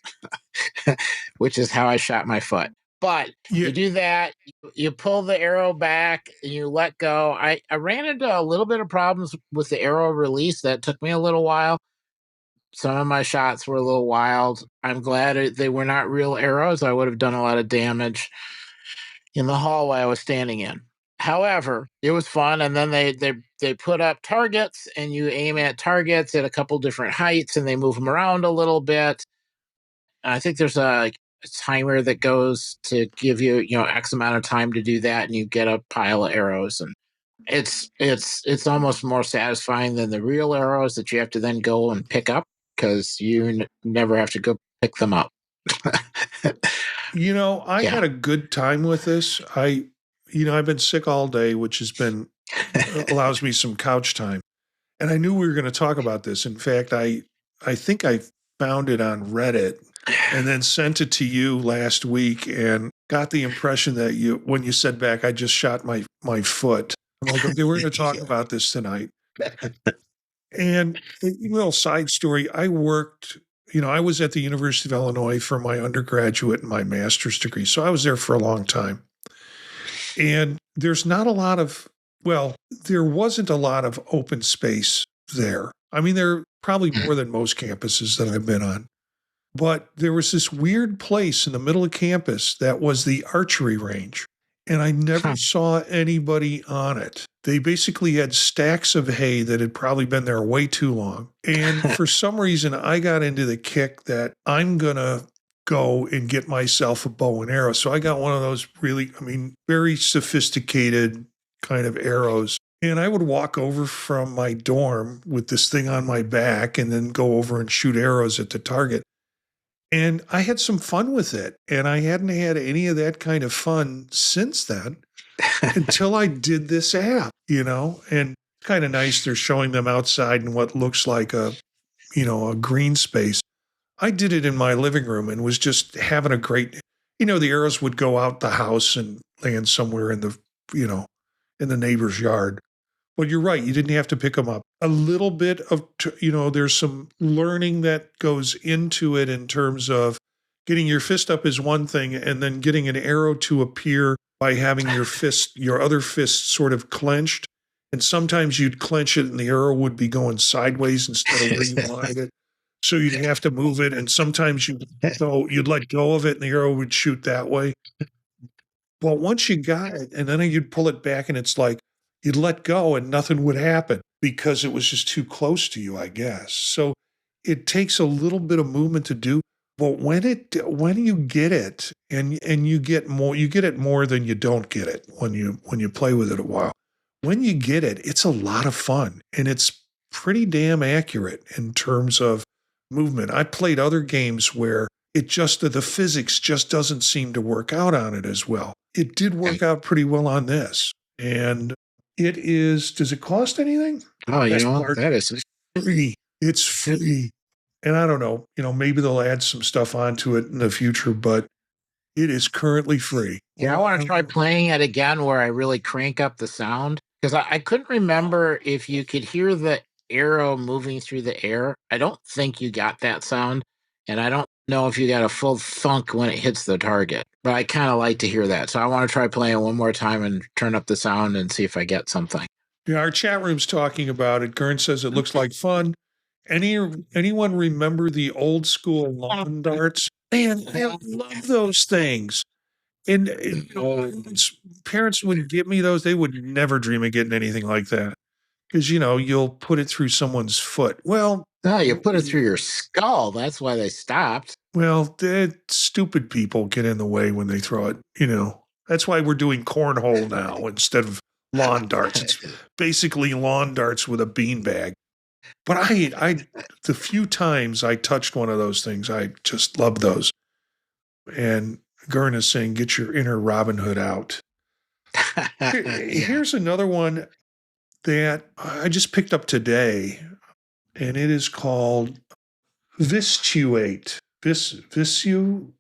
S2: which is how I shot my foot. But you do that, you pull the arrow back and you let go. I ran into a little bit of problems with the arrow release. That took me a little while. Some of my shots were a little wild. I'm glad they were not real arrows. I would have done a lot of damage in the hallway I was standing in. However, it was fun, and then they put up targets, and you aim at targets at a couple different heights, and they move them around a little bit. And I think there's a timer that goes to give you X amount of time to do that, and you get a pile of arrows. And it's almost more satisfying than the real arrows that you have to then go and pick up because you never have to go pick them up.
S1: I had a good time with this. I've been sick all day, which allows me some couch time. And I knew we were going to talk about this. In fact, I think I found it on Reddit and then sent it to you last week and got the impression that when you said back, I just shot my foot. I'm like, okay, we're going to talk about this tonight. And a little side story, I was at the University of Illinois for my undergraduate and my master's degree. So I was there for a long time. And there wasn't a lot of open space there. I mean, there are probably more than most campuses that I've been on. But there was this weird place in the middle of campus that was the archery range. And I never saw anybody on it. They basically had stacks of hay that had probably been there way too long. And for some reason, I got into the kick that I'm going to go and get myself a bow and arrow. So I got one of those very sophisticated kind of arrows. And I would walk over from my dorm with this thing on my back and then go over and shoot arrows at the target. And I had some fun with it. And I hadn't had any of that kind of fun since then until I did this app, and it's kind of nice. They're showing them outside in what looks like a green space. I did it in my living room and was just having a great, the arrows would go out the house and land somewhere in the neighbor's yard. But you're right. You didn't have to pick them up. A little bit of, there's some learning that goes into it in terms of getting your fist up is one thing, and then getting an arrow to appear by having your other fist sort of clenched. And sometimes you'd clench it and the arrow would be going sideways instead of where you wanted it. So you'd have to move it. And sometimes you'd let go of it and the arrow would shoot that way. But once you got it, and then you'd pull it back and it's like, you'd let go and nothing would happen because it was just too close to you, I guess. So it takes a little bit of movement to do. But when you get it and you get it more than you don't get it when you play with it a while. When you get it, it's a lot of fun and it's pretty damn accurate in terms of movement. I played other games where the physics just doesn't seem to work out on it as well. It did work out pretty well on this. And does it cost anything?
S2: Oh, that is
S1: free. It's free. And I don't know, maybe they'll add some stuff onto it in the future, but it is currently free.
S2: Yeah, I want to try playing it again where I really crank up the sound because I couldn't remember if you could hear the arrow moving through the air. I don't think you got that sound, and I don't know if you got a full thunk when it hits the target, but I kind of like to hear that. So I want to try playing it one more time and turn up the sound and see if I get something.
S1: Yeah, our chat room's talking about it. Gern says it looks like fun. Anyone remember the old school lawn darts? Man, I love those things. And parents would give me those. They would never dream of getting anything like that because you'll put it through someone's foot. Well,
S2: No, you put it through your skull. That's why they stopped.
S1: well, stupid people get in the way when they throw it. That's why we're doing cornhole now instead of lawn darts. It's basically lawn darts with a beanbag. But the few times I touched one of those things, I just love those. And Gern is saying, get your inner Robin Hood out. Here's another one that I just picked up today, and it is called Visuate. Visutate.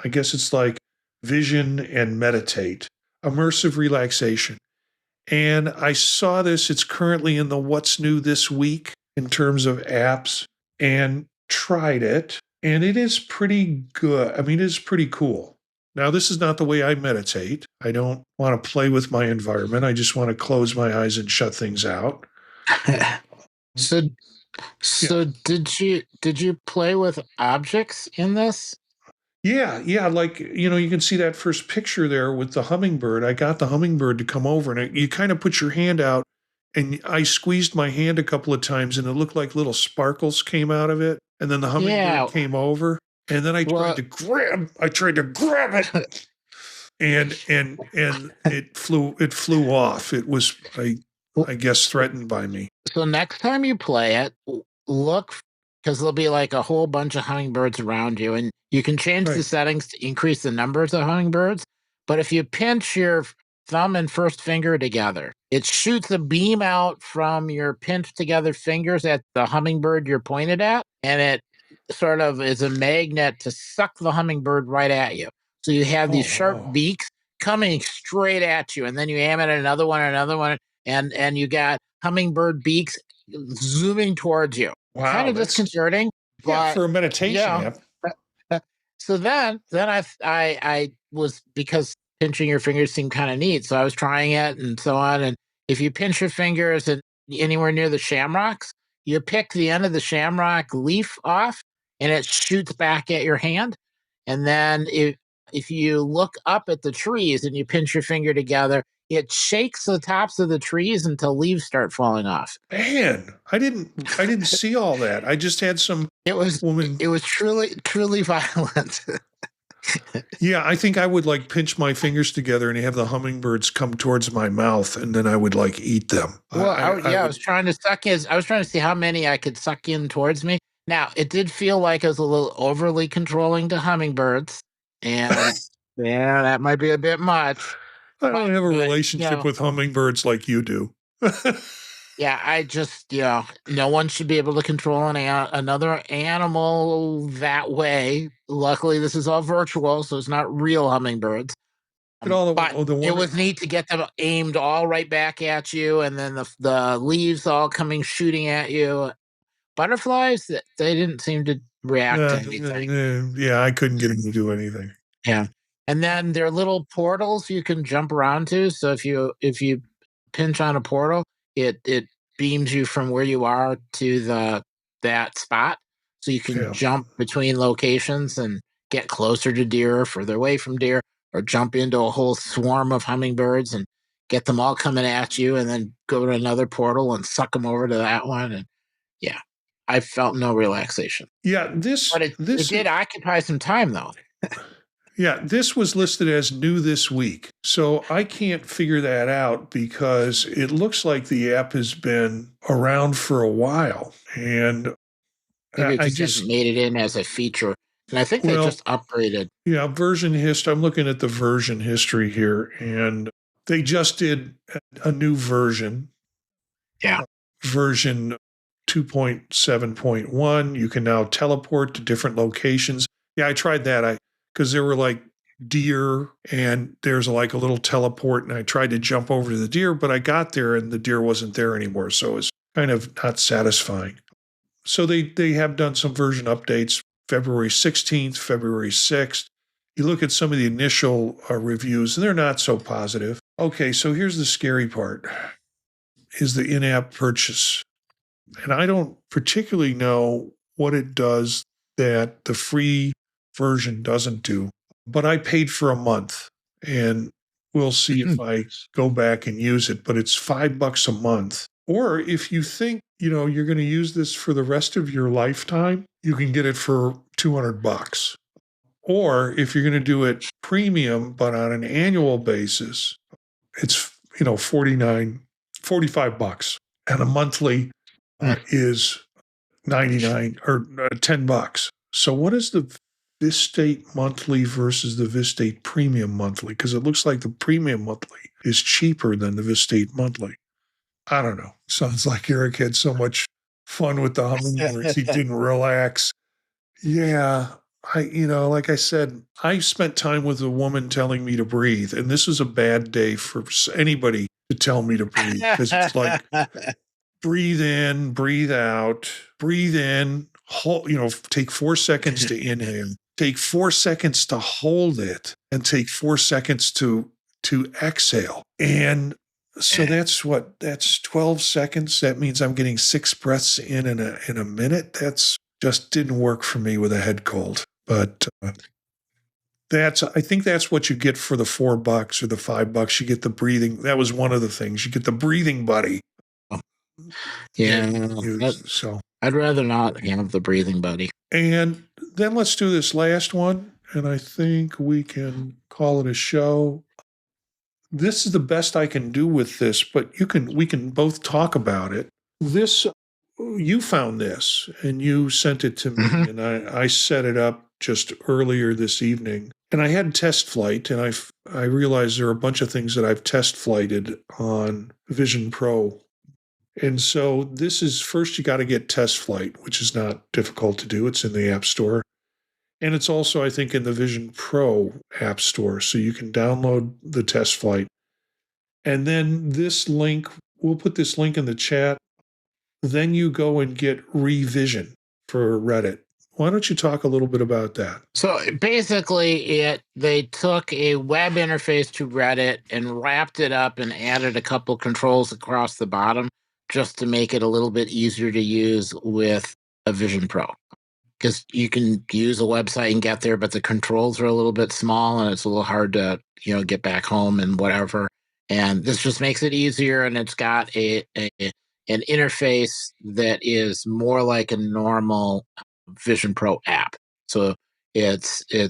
S1: I guess it's like vision and meditate. Immersive relaxation. And I saw this. It's currently in the What's New This Week in terms of apps, and tried it. And it is pretty good. I mean, it is pretty cool. Now, this is not the way I meditate. I don't want to play with my environment. I just want to close my eyes and shut things out.
S2: So did you play with objects in this?
S1: Yeah. Like, you can see that first picture there with the hummingbird. I got the hummingbird to come over, and you kind of put your hand out, and I squeezed my hand a couple of times, and it looked like little sparkles came out of it. And then the hummingbird came over, and then I tried to grab it, and it flew off. It was, I guess, threatened by me.
S2: So next time you play it, look, because there'll be like a whole bunch of hummingbirds around you, and you can change the settings to increase the numbers of hummingbirds. But if you pinch your thumb and first finger together, it shoots a beam out from your pinched together fingers at the hummingbird you're pointed at, and it sort of is a magnet to suck the hummingbird right at you. So you have these sharp beaks coming straight at you, and then you aim at another one, and you got hummingbird beaks zooming towards you.
S1: Wow,
S2: kind of disconcerting. But
S1: for a meditation app.
S2: So then I was, because pinching your fingers seemed kind of neat, so I was trying it and so on. And if you pinch your fingers and anywhere near the shamrocks, you pick the end of the shamrock leaf off, and it shoots back at your hand. And then if you look up at the trees and you pinch your finger together, it shakes the tops of the trees until leaves start falling off.
S1: Man, I didn't see all that. I just had some woman.
S2: It was truly violent.
S1: Yeah, I think I would like pinch my fingers together and have the hummingbirds come towards my mouth, and then I would like eat them.
S2: Well, I was trying to I was trying to see how many I could suck in towards me. Now, it did feel like I was a little overly controlling to hummingbirds, and yeah, that might be a bit much.
S1: I don't have a relationship with hummingbirds like you do.
S2: Yeah, I just, no one should be able to control another animal that way. Luckily, this is all virtual, so it's not real hummingbirds. It was neat to get them aimed all right back at you, and then the leaves all coming shooting at you. Butterflies, they didn't seem to react to anything.
S1: Yeah, I couldn't get them to do anything.
S2: Yeah. And then there are little portals you can jump around to. So if you pinch on a portal, it beams you from where you are to that spot. So you can jump between locations and get closer to deer or further away from deer, or jump into a whole swarm of hummingbirds and get them all coming at you, and then go to another portal and suck them over to that one. And yeah, I felt no relaxation.
S1: Yeah, but
S2: it did occupy some time though.
S1: Yeah, this was listed as new this week. So I can't figure that out because it looks like the app has been around for a while. And
S2: maybe it just made it in as a feature. And I think they just upgraded.
S1: Yeah, version history. I'm looking at the version history here, and they just did a new version.
S2: Yeah.
S1: Version 2.7.1. You can now teleport to different locations. Yeah, I tried that. Because there were like deer and there's like a little teleport, and I tried to jump over to the deer, but I got there and the deer wasn't there anymore. So it was kind of not satisfying. So they have done some version updates, February 16th, February 6th. You look at some of the initial reviews, and they're not so positive. Okay, so here's the scary part, is the in-app purchase. And I don't particularly know what it does that the free version doesn't do, but I paid for a month, and we'll see if I go back and use it. But it's $5 a month. Or if you think, you're going to use this for the rest of your lifetime, you can get it for $200. Or if you're going to do it premium, but on an annual basis, it's, $45. And a monthly is 99 or $10. So what is the Vistate monthly versus the Vistate premium monthly? Because it looks like the premium monthly is cheaper than the Vistate monthly. I don't know. Sounds like Eric had so much fun with the hummingbirds, he didn't relax. Yeah. Like I said, I spent time with a woman telling me to breathe, and this is a bad day for anybody to tell me to breathe, because it's like, breathe in, breathe out, breathe in, hold, take 4 seconds to inhale, take 4 seconds to hold it, and take 4 seconds to exhale. And so that's 12 seconds. That means I'm getting 6 breaths in a minute. That's just didn't work for me with a head cold. But I think that's what you get for the $4 or the $5. You get the breathing. That was one of the things. You get the breathing buddy.
S2: Yeah.
S1: So
S2: I'd rather not have the breathing buddy.
S1: And then let's do this last one, and I think we can call it a show. This is the best I can do with this, but we can both talk about it. You found this and you sent it to me, and I set it up just earlier this evening. And I had test flight, and I realized there are a bunch of things that I've test flighted on Vision Pro. And so this is, first you got to get test flight, which is not difficult to do. It's in the App Store. And it's also, I think, in the Vision Pro App Store. So you can download the test flight. And then this link, we'll put this link in the chat. Then you go and get Revision for Reddit. Why don't you talk a little bit about that?
S2: So basically, they took a web interface to Reddit and wrapped it up and added a couple controls across the bottom just to make it a little bit easier to use with a Vision Pro. Because you can use a website and get there, but the controls are a little bit small and it's a little hard to, get back home and whatever. And this just makes it easier, and it's got an interface that is more like a normal Vision Pro app. So it's a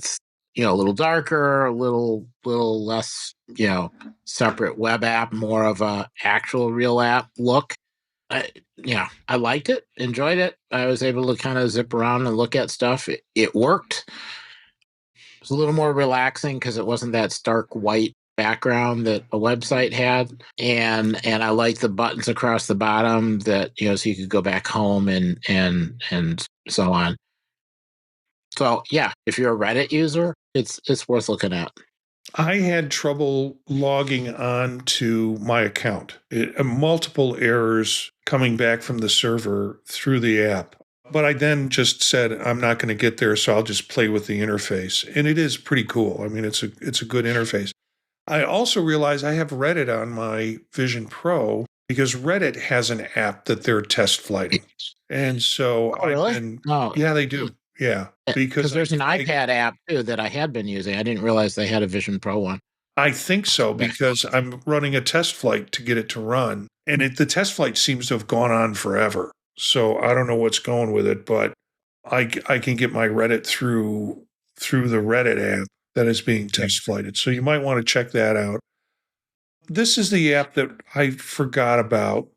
S2: little darker, a little less, separate web app, more of a actual real app look. I liked it, enjoyed it. I was able to kind of zip around and look at stuff. It worked. It was a little more relaxing because it wasn't that stark white background that a website had, and I like the buttons across the bottom that so you could go back home and so on. So yeah, if you're a Reddit user, it's worth looking at.
S1: I had trouble logging on to my account. Multiple errors coming back from the server through the app. But I then just said, I'm not going to get there, so I'll just play with the interface. And it is pretty cool. I mean, it's a good interface. I also realize I have Reddit on my Vision Pro because Reddit has an app that they're test flighting. And so
S2: really?
S1: Yeah, they do. Yeah.
S2: Because there's an iPad app too that I had been using. I didn't realize they had a Vision Pro one.
S1: I think so, because I'm running a test flight to get it to run. And the test flight seems to have gone on forever. So I don't know what's going with it, but I can get my Reddit through the Reddit app that is being test flighted. So you might want to check that out. This is the app that I forgot about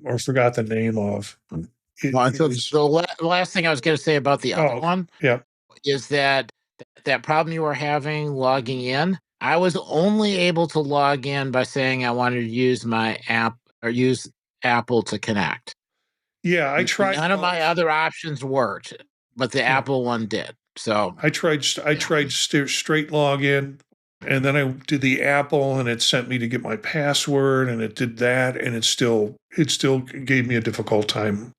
S1: or forgot the name of.
S2: The last thing I was going to say about the other one is that problem you were having logging in, I was only able to log in by saying I wanted to use my app or use Apple to connect.
S1: Yeah, I tried
S2: None of
S1: both.
S2: my other options worked, but the
S1: Yeah.
S2: Apple one did. So
S1: I tried straight login, and then I did the Apple, and it sent me to get my password, and it did that, and it still gave me a difficult time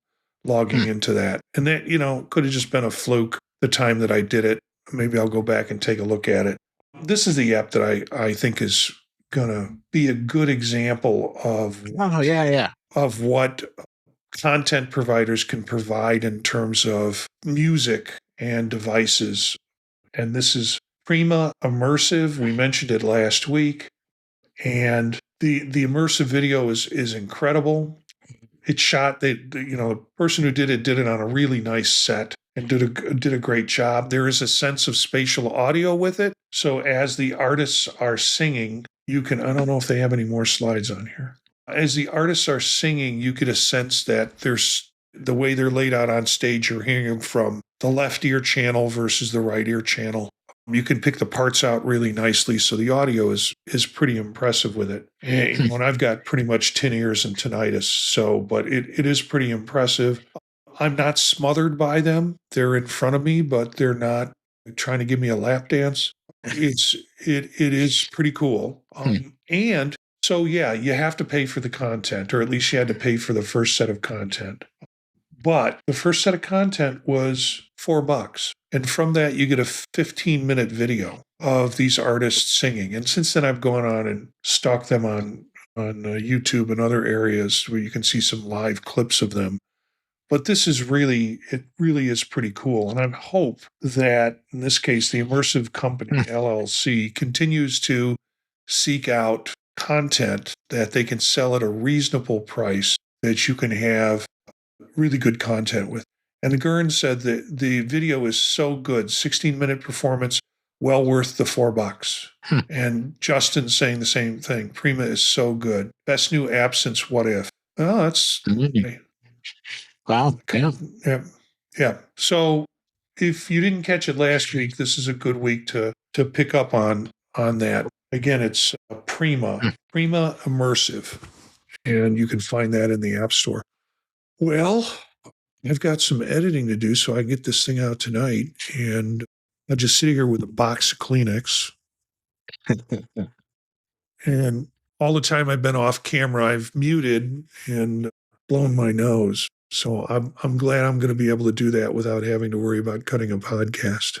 S1: logging into that. And that, could have just been a fluke the time that I did it. Maybe I'll go back and take a look at it. This is the app that I think is gonna be a good example
S2: oh yeah.
S1: of what content providers can provide in terms of music and devices. And this is Prima Immersive. We mentioned it last week. And the immersive video is incredible. It's shot, the person who did it on a really nice set and did a great job. There is a sense of spatial audio with it. So as the artists are singing, I don't know if they have any more slides on here. As the artists are singing, you get a sense that there's the way they're laid out on stage, you're hearing them from the left ear channel versus the right ear channel. You can pick the parts out really nicely. So the audio is pretty impressive with it. And I've got pretty much 10 ears and tinnitus. But it is pretty impressive. I'm not smothered by them. They're in front of me, but they're not trying to give me a lap dance. It is pretty cool. And so, yeah, you have to pay for the content, or at least you had to pay for the first set of content. But the first set of content was $4. And from that, you get a 15-minute video of these artists singing. And since then, I've gone on and stalked them on YouTube and other areas where you can see some live clips of them. But it really is pretty cool. And I hope that, in this case, the Immersive Company, LLC, continues to seek out content that they can sell at a reasonable price that you can have really good content with. And the Gurn said that the video is so good, 16-minute performance, well worth the $4. And Justin's saying the same thing. Prima is so good. Best new app since What If. Oh, that's
S2: wow.
S1: Yeah. So if you didn't catch it last week, this is a good week to pick up on that. Again, it's Prima Immersive, and you can find that in the App Store. Well, I've got some editing to do, so I get this thing out tonight, and I'll just sit here with a box of Kleenex. And all the time I've been off camera, I've muted and blown my nose. So I'm glad I'm going to be able to do that without having to worry about cutting a podcast.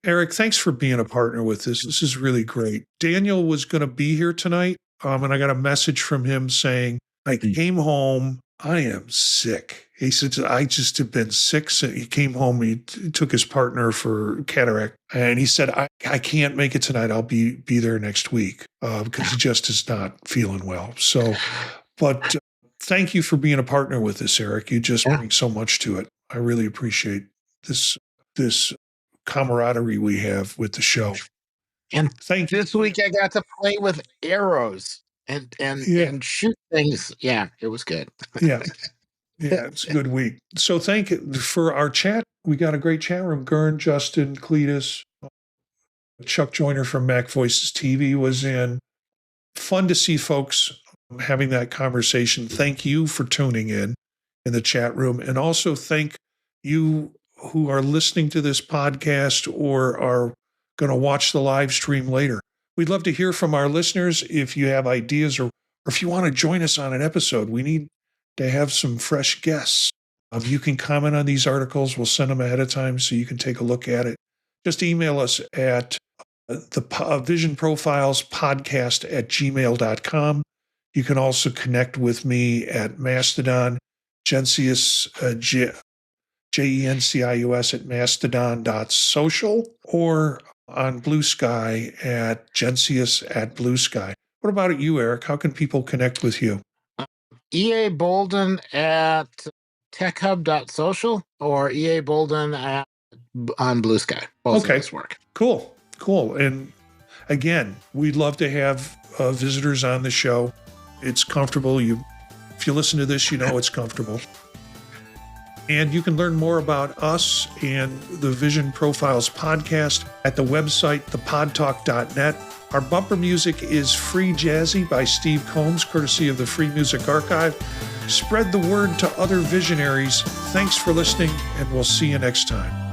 S1: Eric, thanks for being a partner with this. This is really great. Daniel was going to be here tonight, and I got a message from him saying, I came home, I am sick. He said, I just have been sick. So he came home, he took his partner for cataract, and he said, I can't make it tonight. I'll be there next week because he just is not feeling well. So, but thank you for being a partner with this, Eric. You just bring so much to it. I really appreciate this camaraderie we have with the show.
S2: And
S1: thank you.
S2: This week I got to play with arrows and shoot things. Yeah, it was good.
S1: Yeah, it's a good week. So thank you for our chat. We got a great chat room. Gurn, Justin, Cletus, Chuck Joyner from Mac Voices TV was in. Fun to see folks having that conversation. Thank you for tuning in the chat room. And also thank you who are listening to this podcast or are going to watch the live stream later. We'd love to hear from our listeners if you have ideas or if you want to join us on an episode. We need to have some fresh guests. You can comment on these articles. We'll send them ahead of time so you can take a look at it. Just email us at the visionprofilespodcast@gmail.com. You can also connect with me at Mastodon, Gencius, Jencius at mastodon.social, or on Blue Sky at Gencius at Blue Sky. What about you, Eric? How can people connect with you?
S2: EA Bolden at techhub.social or EA Bolden on Blue Sky. Both of those work.
S1: Cool. And again, we'd love to have visitors on the show. It's comfortable. If you listen to this, you know it's comfortable. And you can learn more about us and the Vision Profiles podcast at the website, thepodtalk.net. Our bumper music is Free Jazzy by Steve Combs, courtesy of the Free Music Archive. Spread the word to other visionaries. Thanks for listening, and we'll see you next time.